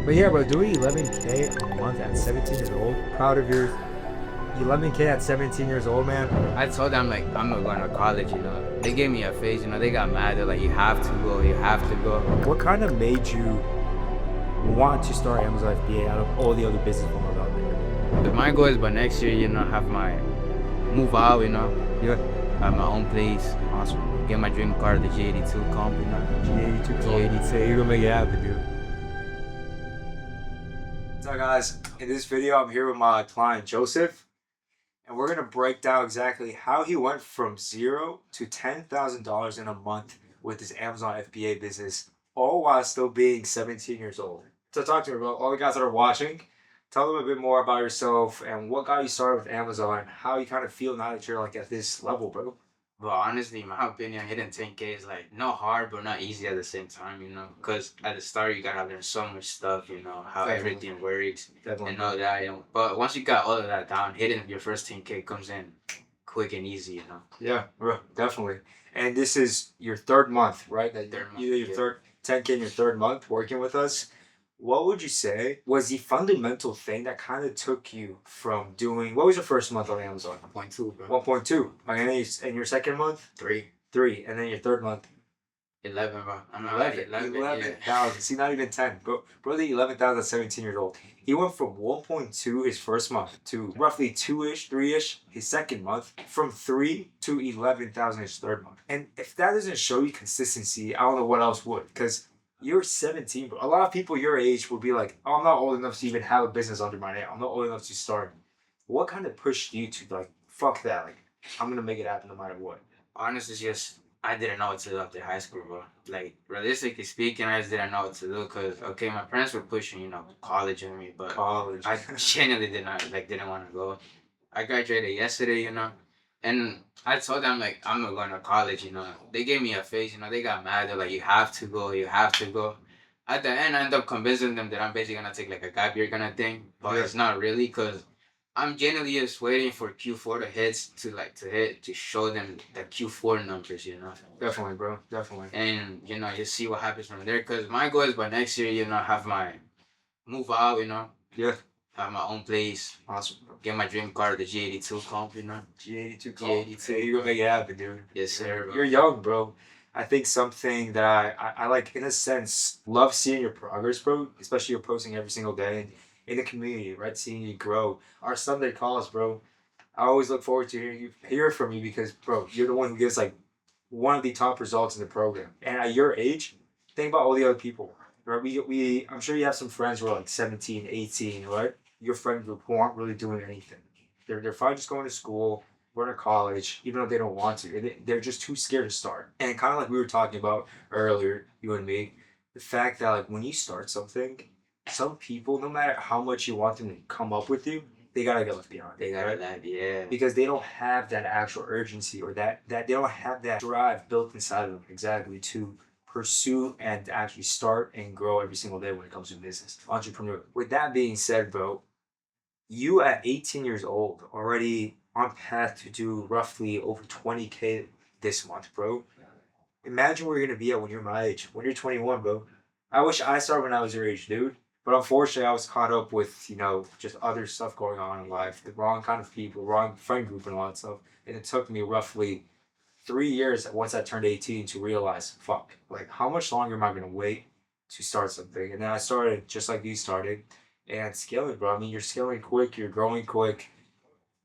But yeah, bro, doing 11K a month at 17 years old. Proud of your 11K at 17 years old, man. I told them like I'm not going to college, They gave me a face, they got mad. They're like, you have to go, you have to go. What kind of made you want to start Amazon FBA out of all the other business models out there? But my goal is by next year, have my move out, Yeah. have my own place. Awesome. Get my dream car, the G82 comp, G82 G82. Say you're gonna make it happen, dude. So guys, in this video I'm here with my client Jouseph, and we're gonna break down exactly how he went from zero to $10,000 in a month with his Amazon FBA business, all while still being 17 years old. So talk to me about all the guys that are watching. Tell them a bit more about yourself and what got you started with Amazon, how you kind of feel now that you're like at this level, bro. But honestly, in my opinion, hitting 10K is like not hard, but not easy at the same time, Because at the start, you gotta learn so much stuff, how Definitely. everything works Definitely. and all that. But once you got all of that down, hitting your first 10K comes in quick and easy, Yeah, bro, definitely. And this is your third month, right? That Third month, your yeah. third 10K in your third month working with us. What would you say was the fundamental thing that kind of took you from doing? What was your first month on Amazon? 1.2, bro. 1.2. And your second month? 3. 3. And then your third month? 11, bro. I'm 11,000. Yeah. See, not even 10. Bro, the 11,000 at 17 years old. He went from 1.2 his first month to roughly 2-ish, 3-ish his second month, from 3 to 11,000 his third month. And if that doesn't show you consistency, I don't know what else would. Because you're 17, bro. A lot of people your age will be like, oh, I'm not old enough to even have a business under my name. I'm not old enough to start. What kind of pushed you to like, fuck that? Like, I'm going to make it happen no matter what. Honestly, just I didn't know what to do after high school, bro. Like, realistically speaking, I just didn't know what to do because, okay, my parents were pushing, college on me, but College. I genuinely didn't want to go. I graduated yesterday, and I told them, like, I'm not going to college, They gave me a face, they got mad. They're like, you have to go, you have to go. At the end, I ended up convincing them that I'm basically going to take, like, a gap year kind of thing, but Yeah. it's not really because I'm genuinely just waiting for Q4 to hit to show them the Q4 numbers, Definitely, bro. Definitely. And you see what happens from there. Cause my goal is by next year, have my move out, Yeah. have my own place, Awesome, bro. get my dream car, the G82 comp, G82 G82. Hey, you're gonna make it happen, dude. Yes, sir. Bro. You're young, bro. I think something that I like, in a sense, love seeing your progress, bro. Especially you're posting every single day in the community, right? Seeing you grow. Our Sunday calls, bro. I always look forward to hear from you because, bro, you're the one who gives like one of the top results in the program. And at your age, think about all the other people, right? I'm sure you have some friends who are like 17, 18, right? Your friend group who aren't really doing anything. They're fine just going to school, going to college, even though they don't want to. They're just too scared to start. And kind of like we were talking about earlier, you and me, the fact that like when you start something, some people, no matter how much you want them to come up with you, they gotta get left behind. They got that, yeah. Because they don't have that actual urgency or that they don't have that drive built inside of them exactly to pursue and actually start and grow every single day when it comes to business. Entrepreneur. With that being said, bro, you at 18 years old already on path to do roughly over 20K this month, bro. Imagine where you're gonna be at when you're my age, when you're 21, bro. I wish I started when I was your age, dude. But unfortunately, I was caught up with, just other stuff going on in life, the wrong kind of people, wrong friend group, and all that stuff. And it took me roughly 3 years once I turned 18 to realize, fuck, like, how much longer am I going to wait to start something? And then I started just like you started and scaling, bro. I mean, you're scaling quick, you're growing quick.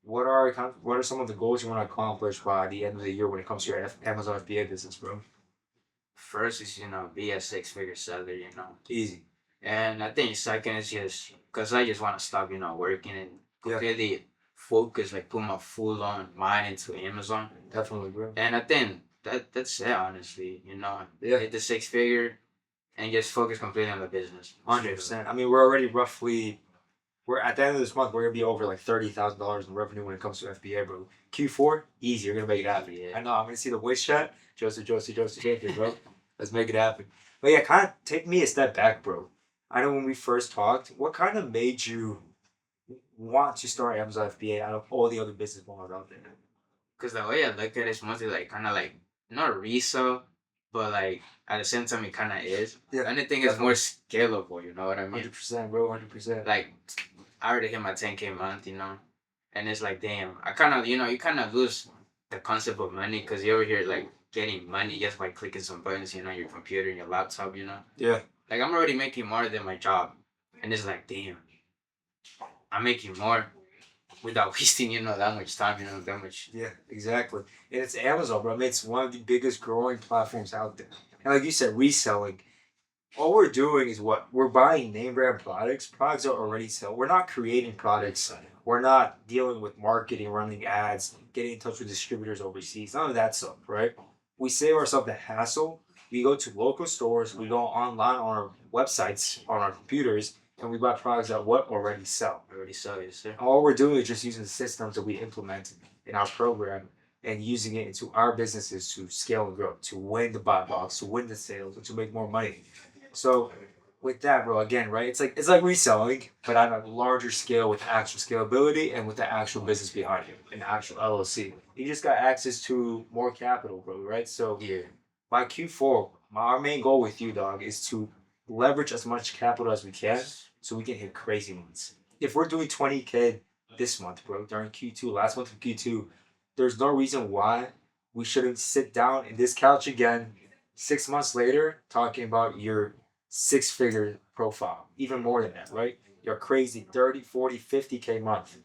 What are some of the goals you want to accomplish by the end of the year when it comes to your Amazon FBA business, bro? First is, be a 6-figure seller, Easy. And I think second is just because I just want to stop, working and Yeah. completely focus, like put my full on mind into Amazon. Definitely, bro. And I think that's it, honestly. Yeah. Hit the 6-figure and just focus completely on the business. 100%. I mean, we're at the end of this month, we're gonna be over like $30,000 in revenue when it comes to FBA, bro. Q4, easy. You're gonna make it happen. Yeah. I know. I'm gonna see the voice chat. Jouseph, bro. Let's make it happen. But yeah, kind of take me a step back, bro. I know when we first talked, what kind of made you want to start Amazon FBA out of all the other business models out there? Because the way I look at it is mostly like kind of like not resale, but like at the same time, it kind of is. Yeah, Anything is more scalable. You know what I mean? 100%, bro. 100%. Like I already hit my 10K month, you know, and it's like, damn, I kind of, you kind of lose the concept of money because you over here like getting money just by clicking some buttons, your computer and your laptop, Yeah. Like I'm already making more than my job, and it's like, damn, I'm making more without wasting, that much time, that much. Yeah, exactly. And it's Amazon, bro. I mean, it's one of the biggest growing platforms out there. And like you said, reselling. All we're doing is what? We're buying name brand products. Products are already sold. We're not creating products. We're not dealing with marketing, running ads, getting in touch with distributors overseas. None of that stuff, right? We save ourselves the hassle. We go to local stores. We go online on our websites, on our computers, and we buy products that what already sell. Already sell, yes, sir. All we're doing is just using the systems that we implement in our program and using it into our businesses to scale and grow, to win the buy box, to win the sales, and to make more money. So with that, bro, again, right? It's like reselling, but on a larger scale with actual scalability and with the actual business behind it, an actual LLC. You just got access to more capital, bro, right? So Yeah. by Q4, our main goal with you, dog, is to leverage as much capital as we can so we can hit crazy months. If we're doing 20K this month, bro, during Q2, last month of Q2, there's no reason why we shouldn't sit down in this couch again 6 months later talking about your six-figure profile, even more than that, right? Your crazy 30, 40, 50K month.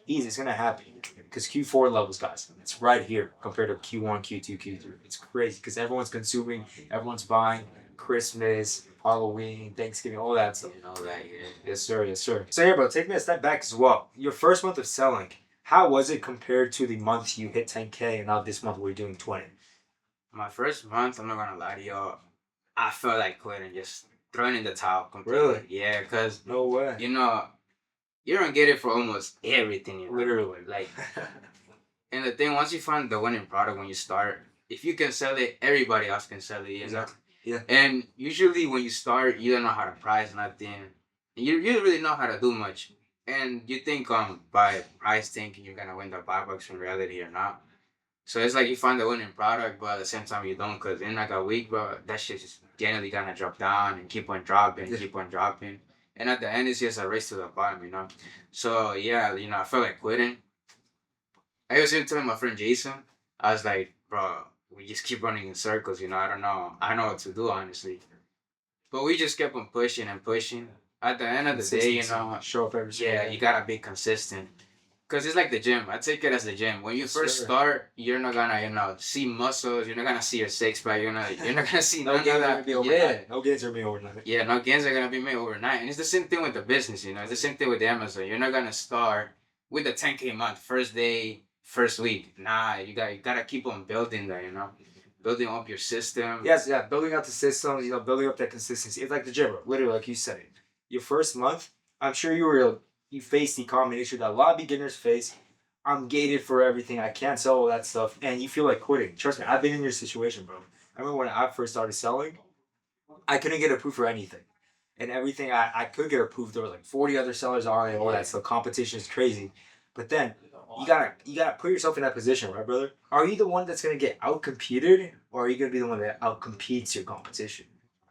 Easy, it's gonna happen because Q4 levels, guys, it's right here compared to Q1, Q2, Q3. It's crazy because everyone's consuming, everyone's buying Christmas, Halloween, Thanksgiving, all that stuff. And all that, yeah. Yes, sir. Yes, sir. So, yeah, bro, take me a step back as well. Your first month of selling, how was it compared to the month you hit 10K and now this month we're doing 20? My first month, I'm not gonna lie to y'all, I felt like quitting, just throwing in the towel completely. Really? Yeah, because, No way. you don't get it for almost everything, Literally. Like, and the thing, once you find the winning product when you start, if you can sell it, everybody else can sell it, Exactly. Yeah. And usually when you start, you don't know how to price nothing. You don't really know how to do much. And you think by price thinking you're gonna win the buy box in reality you're not. So it's like you find the winning product, but at the same time you don't, cause in like a week, bro, that shit just generally gonna drop down and keep on dropping, keep on dropping. And at the end, it's just a race to the bottom. So yeah, I felt like quitting. I was even telling my friend Jason, I was like, bro, we just keep running in circles. I don't know. I don't know what to do, honestly. But we just kept on pushing and pushing. At the end of the day, show up every single yeah, day. you gotta be consistent. Cause it's like the gym. I take it as the gym. When you Yes, first sir. start, you're not gonna, see muscles. You're not gonna see your six pack. You're not gonna see No none of gains are that. gonna be overnight. No gains are gonna be overnight. Yeah, no gains are gonna be made overnight. And it's the same thing with the business. It's the same thing with Amazon. You're not gonna start with the 10K month first day, first week. Nah, you gotta keep on building that. Building up your system. Yes, yeah, building up the systems, building up that consistency. It's like the gym, bro. Literally, like you said. Your first month, I'm sure you faced the common issue that a lot of beginners face. I'm gated for everything. I can't sell all that stuff, and you feel like quitting. Trust me, I've been in your situation, bro. I remember when I first started selling, I couldn't get approved for anything, and everything I could get approved. There were like 40 other sellers on it, and all that stuff. Competition is crazy, but then you gotta put yourself in that position, right, brother? Are you the one that's gonna get out competed, or are you gonna be the one that out competes your competition?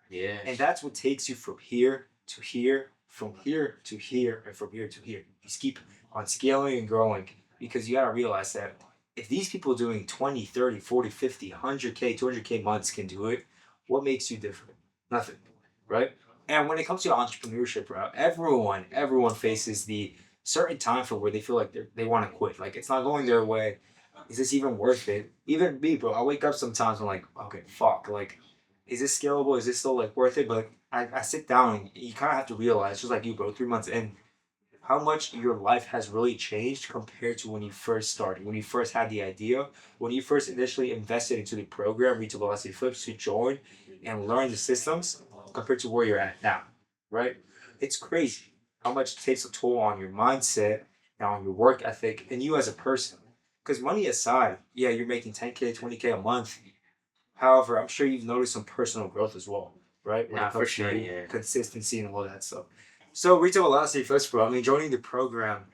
Yeah. And that's what takes you from here to here, from here to here, and from here to here. You just keep on scaling and growing because you gotta realize that if these people doing 20, 30, 40, 50, 100K, 200K months can do it, what makes you different? Nothing, right? And when it comes to entrepreneurship, bro, everyone faces the certain time for where they feel like they want to quit. Like it's not going their way. Is this even worth it? Even me, bro. I wake up sometimes. I'm like, okay, fuck. Like, is this scalable? Is this still like worth it? But I sit down and you kind of have to realize, just like you, bro, 3 months in, how much your life has really changed compared to when you first started, when you first had the idea, when you first initially invested into the program, Retail Velocity Flips, to join and learn the systems compared to where you're at now, right? It's crazy how much it takes a toll on your mindset and on your work ethic and you as a person. Because money aside, yeah, you're making 10K, 20K a month. However, I'm sure you've noticed some personal growth as well, right? When Nah, it for comes sure, to yeah. consistency and all that stuff. So, Retail Velocity first, bro. I mean, joining the program,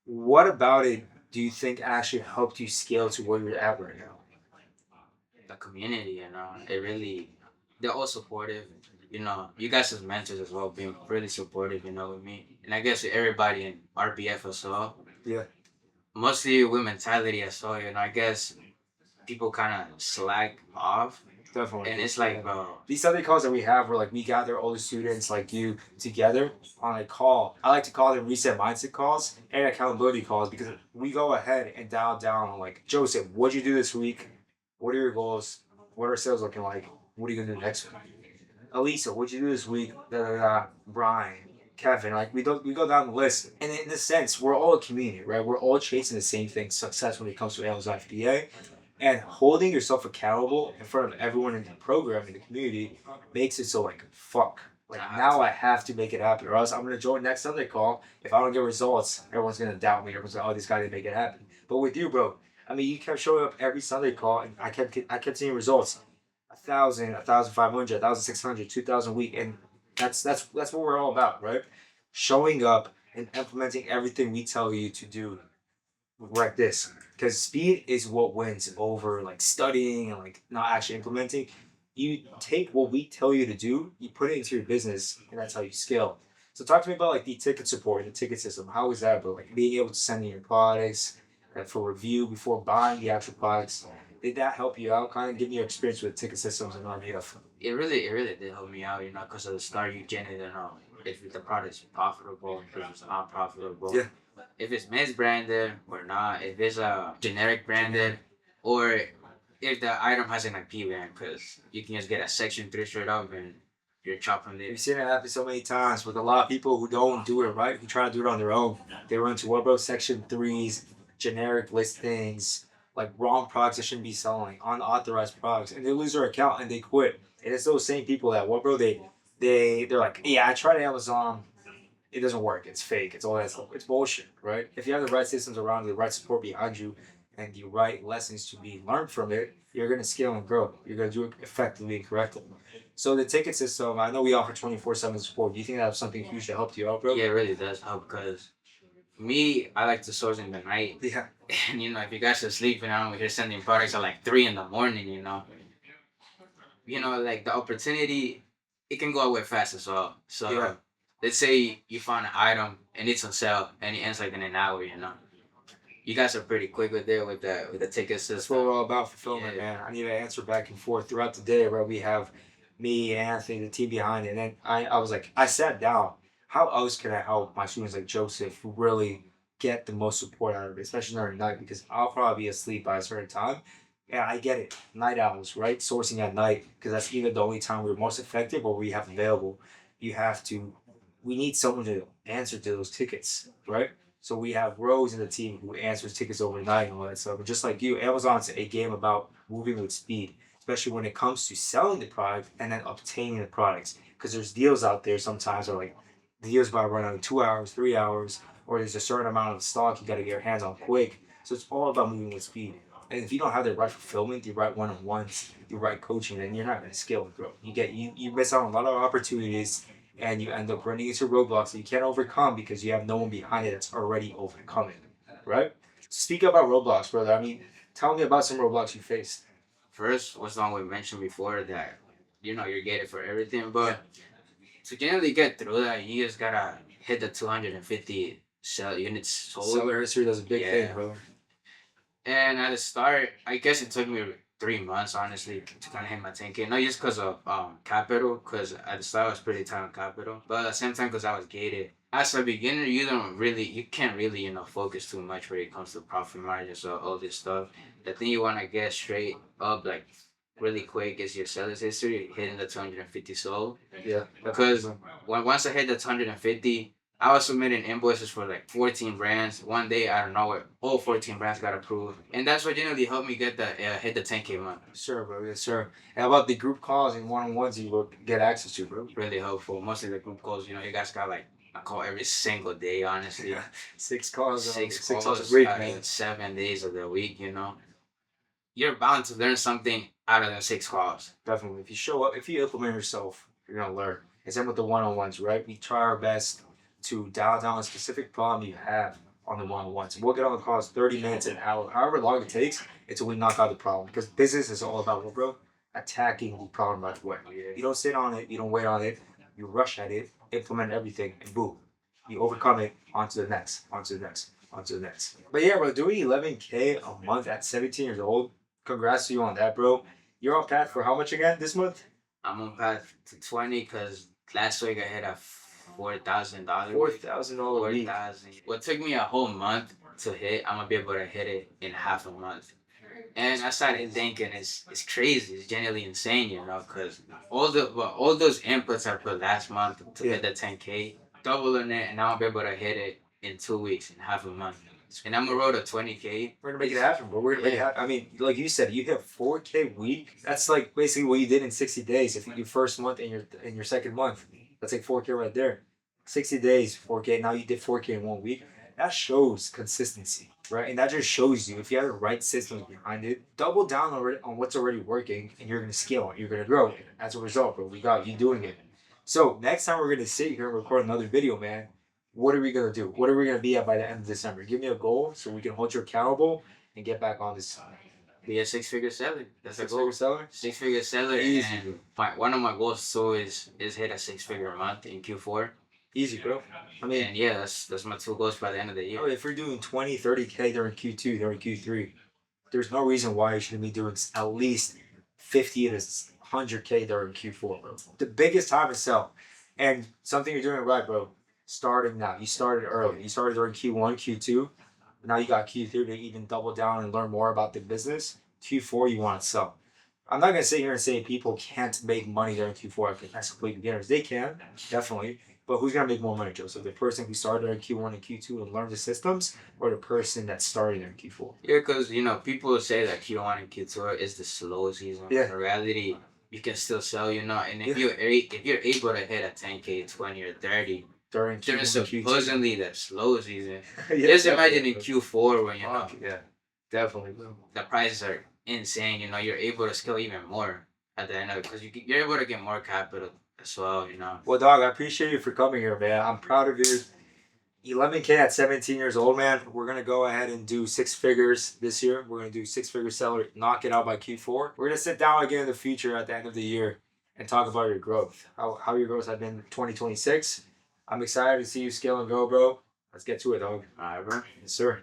what about it do you think actually helped you scale to where you're at right now? The community, it really they're all supportive. You know, you guys as mentors as well, being really supportive. You know, with me, and I guess everybody in RBF as well. Yeah. Mostly with mentality as well. You know, I guess people kind of slack off, Definitely. and it's Yeah. like, bro, These Sunday calls that we have where like we gather all the students like you together on a call. I like to call them reset mindset calls and accountability calls because we go ahead and dial down on like Joseph, what'd you do this week? What are your goals? What are sales looking like? What are you gonna do next week? Elisa, what'd you do this week? Da, da, da. Brian, Kevin, like we go down the list. And in a sense, we're all a community, right? We're all chasing the same thing, success when it comes to Amazon FBA. And holding yourself accountable in front of everyone in the program in the community makes it so like fuck. Like now I have to make it happen, or else I'm gonna join next Sunday call. If I don't get results, everyone's gonna doubt me. Everyone's like, "Oh, this guy didn't make it happen." But with you, bro, I mean, you kept showing up every Sunday call, and I kept seeing results. 1,000, 1,500, 1,600, 2,000 a week, and that's what we're all about, right? Showing up and implementing everything we tell you to do like this, because speed is what wins over like studying and like not actually implementing. You take what we tell you to do, you put it into your business, and that's how you scale. So talk to me about like the ticket support and the ticket system. How is that, bro? Like being able to send in your products for review before buying the actual products. Did that help you out? Kind of give me your experience with ticket systems and RBF. it really did help me out. You know, because at the start you generally don't know if the product is profitable, if it's not profitable. Yeah. If it's misbranded or not, if it's a generic branded, or if the item has an IP ban, because you can just get a section 3 straight up and you're chopping it. We've seen it happen so many times with a lot of people who don't do it right, who try to do it on their own. They run into what, bro? Section threes, generic listings, like wrong products that shouldn't be selling, unauthorized products, and they lose their account and they quit. And it's those same people that what, bro? They're like, yeah, I tried Amazon, it doesn't work. It's fake. It's all that stuff. It's bullshit, right? If you have the right systems around you, the right support behind you, and the right lessons to be learned from it, you're gonna scale and grow. You're gonna do it effectively and correctly. So the ticket system, I know we offer 24/7 support. Do you think that was something huge that helped you out, bro? Yeah, it really does help because me, I like to source in the night. Yeah. And you know, if you guys are sleeping, I'm over here sending products at like 3 in the morning. You know, like the opportunity, it can go away fast as well. So Yeah. let's say you find an item and it's on sale and it ends like in an hour. You know, you guys are pretty quick with it with the ticket That's what system. we're all about, fulfillment, Yeah. man. I need to answer back and forth throughout the day where we have me, Anthony, the team behind it. And then I was like, I sat down. How else can I help my students like Joseph really get the most support out of it, especially during the night? Because I'll probably be asleep by a certain time. Yeah, I get it. Night owls, right? Sourcing at night, because that's either the only time we're most effective or we have available. You have to, we need someone to answer to those tickets, right? So we have Rose in the team who answers tickets overnight and all that stuff. And just like you, Amazon's a game about moving with speed, especially when it comes to selling the product and then obtaining the products. Because there's deals out there sometimes that are like deals by running in 2 hours, 3 hours, or there's a certain amount of stock you got to get your hands on quick. So it's all about moving with speed. And if you don't have the right fulfillment, the right one-on-ones, the right coaching, then you're not going to scale and grow. You miss out on a lot of opportunities and you end up running into roadblocks that you can't overcome because you have no one behind it that's already overcome it, right? Speak about roadblocks, brother. I mean, tell me about some roadblocks you faced. First, what's the one we mentioned before that you're gated for everything, but to generally get through that, you just gotta hit the 250 sell units sold. Seller history does a big thing, bro. And at the start, I guess it took me 3 months, honestly, to kind of hit my 10K. Not just because of capital, because at the start I was pretty tight on capital, but at the same time because I was gated. As a beginner, you can't really, focus too much when it comes to profit margins or all this stuff. The thing you want to get straight up, like really quick, is your seller's history, hitting the 250 sold. Yeah. Because once I hit the 250, I was submitting invoices for like 14 brands. One day, out of nowhere, all 14 brands got approved. And that's what generally helped me get the hit the 10K month. Sure, bro. Yes, sir. And how about the group calls and one-on-ones you will get access to, bro? Really helpful. Mostly the group calls, you guys got like a call every single day, honestly. Yeah. Six calls. Six Six calls calls a week, out man. of 7 days of the week. You're bound to learn something out of the 6 calls. Definitely. If you show up, if you implement yourself, you're gonna learn. And same with the one-on-ones, right? We try our best to dial down a specific problem you have on the one-on-ones. We'll get on the calls 30 minutes, an hour, however long it takes until we knock out the problem. Because business is all about what, bro? attacking the problem right away. You don't sit on it, you don't wait on it, you rush at it, implement everything, and boom, you overcome it, onto the next, onto the next, onto the next. But yeah, bro, doing 11K a month at 17 years old, congrats to you on that, bro. You're on path for how much again this month? I'm on path to 20 because last week I hit a $4,000. $4,000 a week. 4,000. What took me a whole month to hit, I'm gonna be able to hit it in half a month. And I started thinking it's crazy, it's genuinely insane, you know, because all those inputs I put last month to hit the 10K, doubling it, and now I'll be able to hit it in 2 weeks, in half a month. And I'm gonna roll to 20K. We're gonna make it happen, bro. We're gonna make it happen. I mean, like you said, you hit 4K week. That's like basically what you did in 60 days. If you do first month and your second month, that's like 4K right there. 60 days, 4K. Now you did 4K in 1 week. That shows consistency, right? And that just shows you if you have the right systems behind it, double down on what's already working, and you're gonna scale it. You're gonna grow it. As a result, bro, we got you doing it. So next time we're gonna sit here and record another video, man. What are we gonna do? What are we gonna be at by the end of December? Give me a goal so we can hold you accountable and get back on this. Be a six-figure seller. That's a goal. Six-figure seller. Six-figure seller. Easy. And one of my goals too is hit a six-figure a month in Q4. Easy, bro. I mean, And yeah, that's my two goals by the end of the year. if you're doing 20, 30K during Q2, during Q3, there's no reason why you shouldn't be doing at least 50 to 100K during Q4, bro. The biggest time to sell. And something you're doing right, bro. Starting now. You started early. You started during Q1, Q2. Now you got Q3 to even double down and learn more about the business. Q4, you want to sell. I'm not going to sit here and say people can't make money during Q4 as complete beginners. They can, definitely. But who's going to make more money, Jouseph? The person who started during Q1 and Q2 and learned the systems, or the person that started during Q4? Yeah, because, you know, people say that Q1 and Q2 is the slow season. Yeah. In reality, you can still sell, you know. And if you're able to hit a 10K, 20, or 30, During during Q1 and Q2. supposedly the slow season. Yeah, Just definitely, imagine in bro. Q4 when, you know, Yeah, definitely, bro. the prices are insane, you know, you're able to scale even more at the end of it because you're able to get more capital as well, you know. Well, dog, I appreciate you for coming here, man. I'm proud of you. 11K at 17 years old, man. We're going to go ahead and do 6 figures this year. We're going to do 6-figure seller, knock it out by Q4. We're going to sit down again in the future at the end of the year and talk about your growth, how your growth has been in 2026. I'm excited to see you scale and go, bro. Let's get to it, dog. All right, bro. Yes, sir.